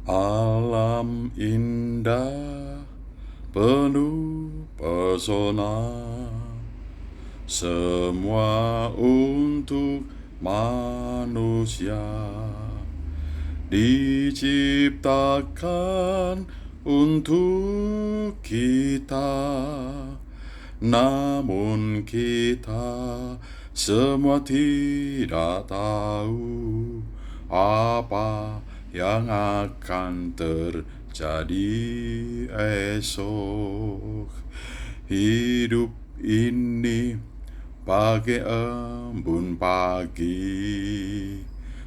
Alam indah penuh pesona, semua untuk manusia, diciptakan untuk kita. Namun kita semua tidak tahu apa yang akan terjadi esok. Hidup ini bagai embun pagi,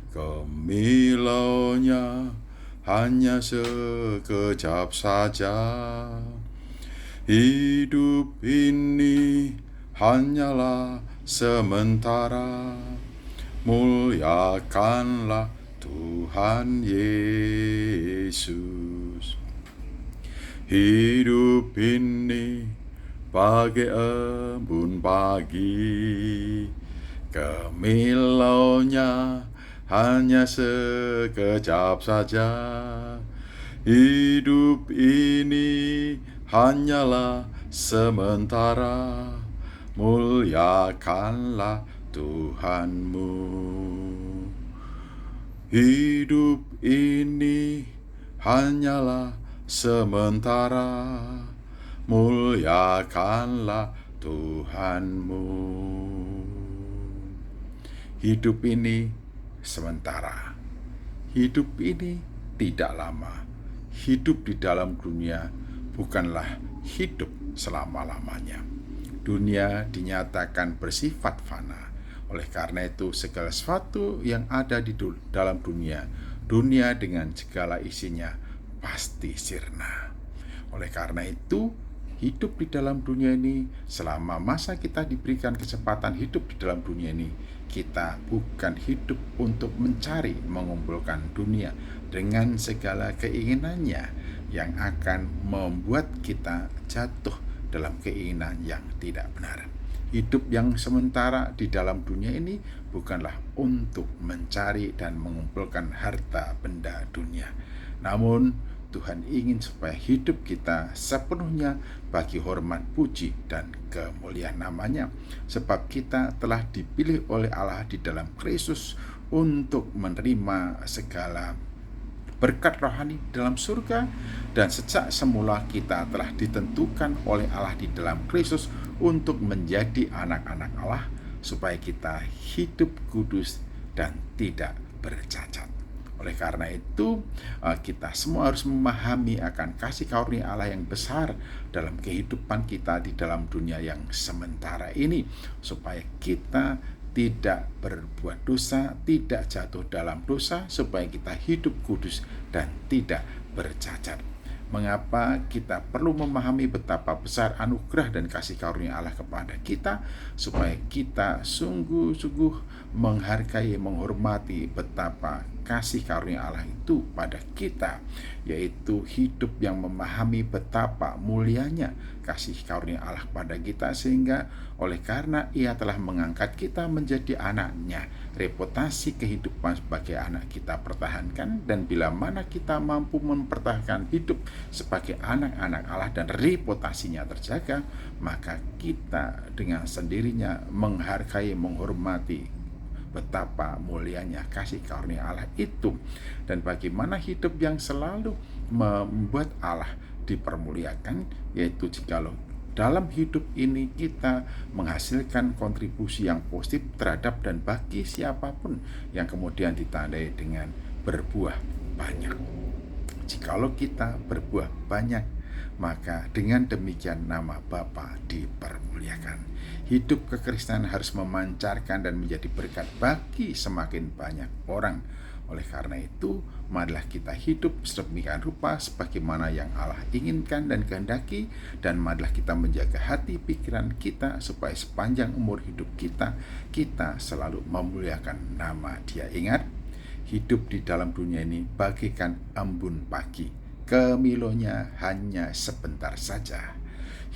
kemilaunya hanya sekejap saja. Hidup ini hanyalah sementara, muliakanlah Tuhan Yesus. Hidup ini bagai embun pagi, kemilaunya hanya sekejap saja. Hidup ini hanyalah sementara, muliakanlah Tuhanmu. Hidup ini hanyalah sementara, muliakanlah Tuhanmu. Hidup ini sementara. Hidup ini tidak lama. Hidup di dalam dunia bukanlah hidup selama-lamanya. Dunia dinyatakan bersifat fana. Oleh karena itu, segala sesuatu yang ada di dalam dunia dengan segala isinya pasti sirna. Oleh karena itu, hidup di dalam dunia ini, selama masa kita diberikan kesempatan hidup di dalam dunia ini, kita bukan hidup untuk mencari mengumpulkan dunia dengan segala keinginannya yang akan membuat kita jatuh dalam keinginan yang tidak benar. Hidup yang sementara di dalam dunia ini bukanlah untuk mencari dan mengumpulkan harta benda dunia. Namun Tuhan ingin supaya hidup kita sepenuhnya bagi hormat, puji, dan kemuliaan namanya. Sebab kita telah dipilih oleh Allah di dalam Kristus untuk menerima segala berkat rohani dalam surga, dan sejak semula kita telah ditentukan oleh Allah di dalam Kristus untuk menjadi anak-anak Allah, supaya kita hidup kudus dan tidak bercacat. Oleh karena itu, kita semua harus memahami akan kasih karunia Allah yang besar dalam kehidupan kita di dalam dunia yang sementara ini, supaya kita tidak berbuat dosa, tidak jatuh dalam dosa, supaya kita hidup kudus dan tidak bercacat. Mengapa kita perlu memahami betapa besar anugerah dan kasih karunia Allah kepada kita, supaya kita sungguh-sungguh menghargai, menghormati betapa kasih karunia Allah itu pada kita, yaitu hidup yang memahami betapa mulianya kasih karunia Allah pada kita, sehingga oleh karena Ia telah mengangkat kita menjadi anaknya, reputasi kehidupan sebagai anak kita pertahankan, dan bila mana kita mampu mempertahankan hidup sebagai anak-anak Allah dan reputasinya terjaga, maka kita dengan sendirinya menghargai, menghormati betapa mulianya kasih karunia Allah itu, dan bagaimana hidup yang selalu membuat Allah dipermuliakan, yaitu jikalau dalam hidup ini kita menghasilkan kontribusi yang positif terhadap dan bagi siapapun, yang kemudian ditandai dengan berbuah banyak. Jikalau kita berbuah banyak, maka dengan demikian nama Bapa dipermuliakan. Hidup kekristenan harus memancarkan dan menjadi berkat bagi semakin banyak orang. Oleh karena itu, marilah kita hidup sedemikian rupa sebagaimana yang Allah inginkan dan kehendaki, dan marilah kita menjaga hati pikiran kita supaya sepanjang umur hidup kita selalu memuliakan nama Dia. Ingat, hidup di dalam dunia ini bagaikan embun pagi, kemilaunya hanya sebentar saja.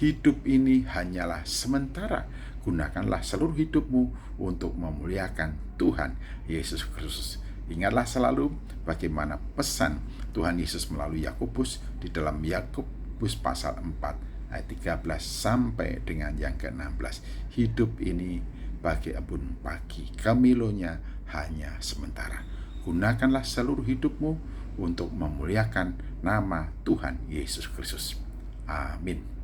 Hidup ini hanyalah sementara. Gunakanlah seluruh hidupmu untuk memuliakan Tuhan Yesus Kristus. Ingatlah selalu bagaimana pesan Tuhan Yesus melalui Yakobus di dalam Yakobus pasal 4 ayat 13 sampai dengan yang ke-16. Hidup ini bagai embun pagi, kemilonya hanya sementara. Gunakanlah seluruh hidupmu untuk memuliakan nama Tuhan Yesus Kristus. Amin.